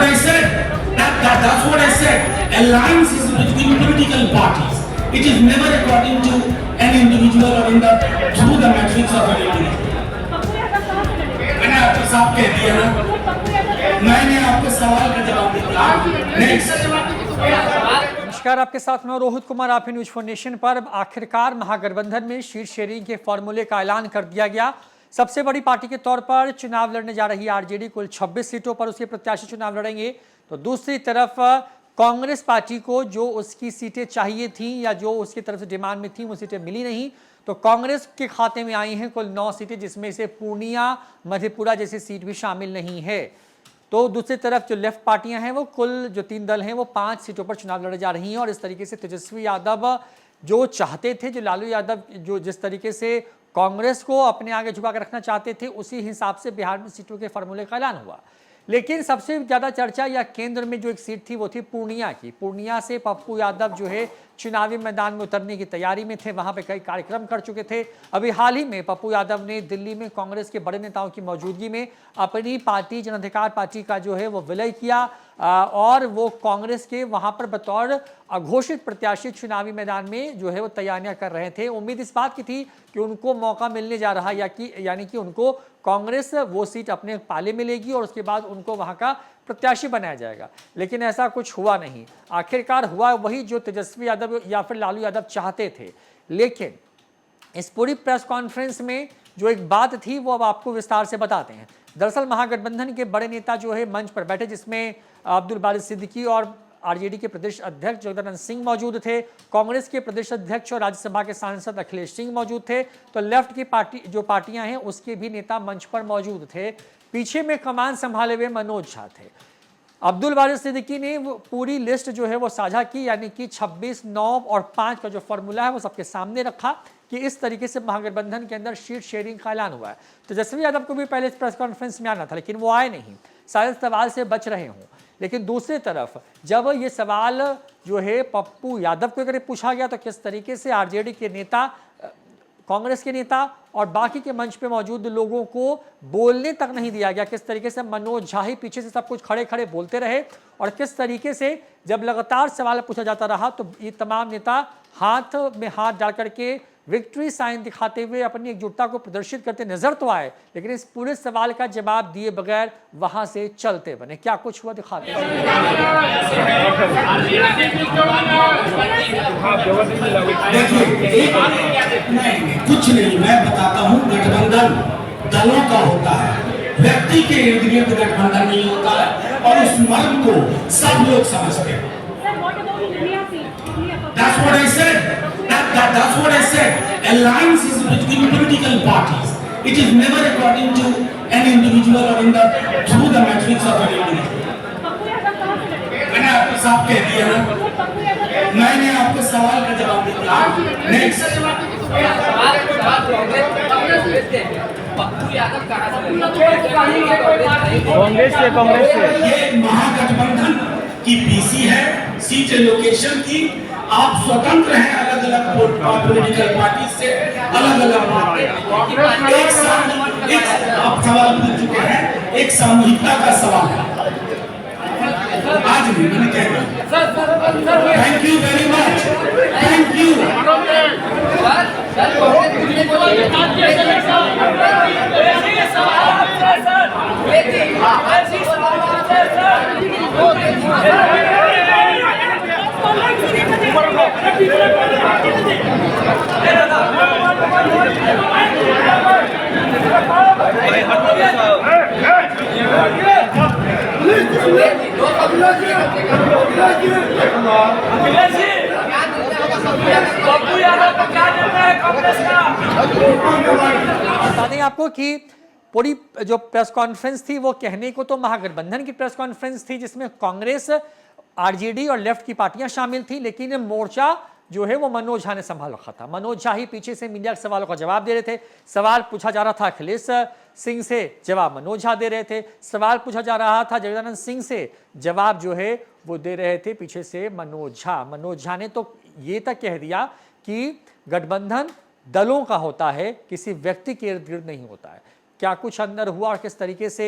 what I said. That's what I said. Alliance is between political parties. It is never according to an individual or through the metrics of an individual. मैंने आपको साफ कह दिया ना, मैंने आपको सवाल का जवाब दिया। नेक्स्ट। नमस्कार, आपके साथ मैं रोहित कुमार, आप न्यूज फॉर नेशन पर। आखिरकार महागठबंधन में सीट शेयरिंग के फॉर्मूले का ऐलान कर दिया गया। सबसे बड़ी पार्टी के तौर पर चुनाव लड़ने जा रही आरजेडी कुल 26 सीटों पर उसके प्रत्याशी चुनाव लड़ेंगे, तो दूसरी तरफ कांग्रेस पार्टी को जो उसकी सीटें चाहिए थी या जो उसकी तरफ से डिमांड में थी वो सीटें मिली नहीं, तो कांग्रेस के खाते में आई हैं कुल 9 सीटें, जिसमें से पूर्णिया, मधेपुरा जैसी सीट भी शामिल नहीं है। तो दूसरी तरफ जो लेफ्ट पार्टियां हैं वो कुल जो 3 दल हैं वो 5 सीटों पर चुनाव लड़े जा रही हैं। और इस तरीके से तेजस्वी यादव जो चाहते थे, जो लालू यादव जो जिस तरीके से कांग्रेस को अपने आगे झुका कर रखना चाहते थे, उसी हिसाब से बिहार में सीटों के फॉर्मूले का ऐलान हुआ। लेकिन सबसे ज़्यादा चर्चा या केंद्र में जो एक सीट थी वो थी पूर्णिया की। पूर्णिया से पप्पू यादव जो है चुनावी मैदान में उतरने की तैयारी में थे, वहां पे कई कार्यक्रम कर चुके थे। अभी हाल ही में पप्पू यादव ने दिल्ली में कांग्रेस के बड़े नेताओं की मौजूदगी में अपनी पार्टी जन अधिकार पार्टी का जो है वो विलय किया और वो कांग्रेस के वहां पर बतौर अघोषित प्रत्याशी चुनावी मैदान में जो है वो तैयारियां कर रहे थे। उम्मीद इस बात की थी कि उनको मौका मिलने जा रहा यानी कि उनको कांग्रेस वो सीट अपने पाले में लेगी और उसके बाद उनको वहां का प्रत्याशी बनाया जाएगा, लेकिन ऐसा कुछ हुआ नहीं। आखिरकार हुआ वही जो तेजस्वी यादव या फिर लालू यादव चाहते थे। लेकिन इस पूरी प्रेस कॉन्फ्रेंस में जो एक बात थी वो अब आपको विस्तार से बताते हैं। दरअसल महागठबंधन के बड़े नेता जो है मंच पर बैठे, जिसमें अब्दुल बारिश सिद्दीकी और आरजेडी के प्रदेश अध्यक्ष जगदानंद सिंह मौजूद थे, कांग्रेस के प्रदेश अध्यक्ष और राज्यसभा के सांसद अखिलेश सिंह मौजूद थे, तो लेफ्ट की पार्टियां हैं उसके भी नेता मंच पर मौजूद थे। पीछे में कमान संभाले हुए मनोज झा थे। अब्दुल बारिश सिद्दीकी ने वो पूरी लिस्ट जो है वो साझा की, यानी कि 26, 9 और 5 का जो फॉर्मूला है वो सबके सामने रखा कि इस तरीके से महागठबंधन के अंदर सीट शेयरिंग का ऐलान हुआ है। तेजस्वी यादव को भी पहले इस प्रेस कॉन्फ्रेंस में आना था, लेकिन वो आए नहीं, शायद सवाल से बच रहे हों। लेकिन दूसरी तरफ जब ये सवाल जो है पप्पू यादव को अगर पूछा गया तो किस तरीके से आरजेडी के नेता, कांग्रेस के नेता और बाकी के मंच पे मौजूद लोगों को बोलने तक नहीं दिया गया, किस तरीके से मनोज झा ही पीछे से सब कुछ खड़े खड़े बोलते रहे और किस तरीके से जब लगातार सवाल पूछा जाता रहा तो ये तमाम नेता हाथ में हाथ डाल करके विक्ट्री साइन दिखाते हुए अपनी एकजुटता को प्रदर्शित करते नजर तो आए, लेकिन इस पूरे सवाल का जवाब दिए बगैर वहां से चलते बने। क्या कुछ हुआ दिखाते हैं। कुछ नहीं, मैं बताता हूँ। गठबंधन दलों का होता है, व्यक्ति के इर्द गिर्द गठबंधन नहीं होता है और उस मर्म को सब लोग समझते हैं। That's what I said. That's what I said. Alliance is between political parties. It is never according to an individual or through the metrics of an individual. मैंने आपको साफ कह दिया ना, मैंने आपको सवाल का जवाब दिया। नेक्स्ट। कांग्रेस से ये महागठबंधन की पीसी है, सीट एलोकेशन की। आप स्वतंत्र हैं अलग अलग पॉलिटिकल पार्टी से, अलग अलग एक आप सवाल पूछ चुके हैं, एक सामूहिकता का सवाल है। आज भी मैंने कह दिया। Thank you very much, thank you. बता दें आपको कि पूरी जो प्रेस कॉन्फ्रेंस थी वो कहने को तो महागठबंधन की प्रेस कॉन्फ्रेंस थी, जिसमें कांग्रेस, आरजेडी और लेफ्ट की पार्टियां शामिल थी, लेकिन मोर्चा जो है वो मनोज झा ने संभाल रखा था। मनोज झा ही पीछे से मीडिया के सवालों का जवाब दे रहे थे। सवाल पूछा जा रहा था अखिलेश सिंह से, जवाब मनोज झा दे रहे थे। सवाल पूछा जा रहा था जगदानंद सिंह से, जवाब जो है वो दे रहे थे पीछे से मनोज झा। मनोज झा ने तो ये तक कह दिया कि गठबंधन दलों का होता है, किसी व्यक्ति के इर्द गिर्द नहीं होता है। क्या कुछ अंदर हुआ और किस तरीके से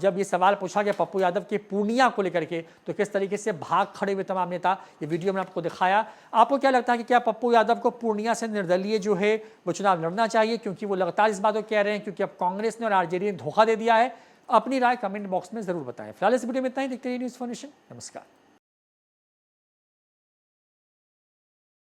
जब ये सवाल पूछा गया पप्पू यादव के पूर्णिया को लेकर के तो किस तरीके से भाग खड़े हुए तमाम नेता, ये वीडियो में आपको दिखाया। आपको क्या लगता है कि क्या पप्पू यादव को पूर्णिया से निर्दलीय जो है वो चुनाव लड़ना चाहिए, क्योंकि वो लगातार इस बात को कह रहे हैं क्योंकि अब कांग्रेस ने और आरजेडी ने धोखा दे दिया है? अपनी राय कमेंट बॉक्स में जरूर बताएं। फिलहाल इस वीडियो में इतना ही। देखते रहिए न्यूज़4नेशन। नमस्कार।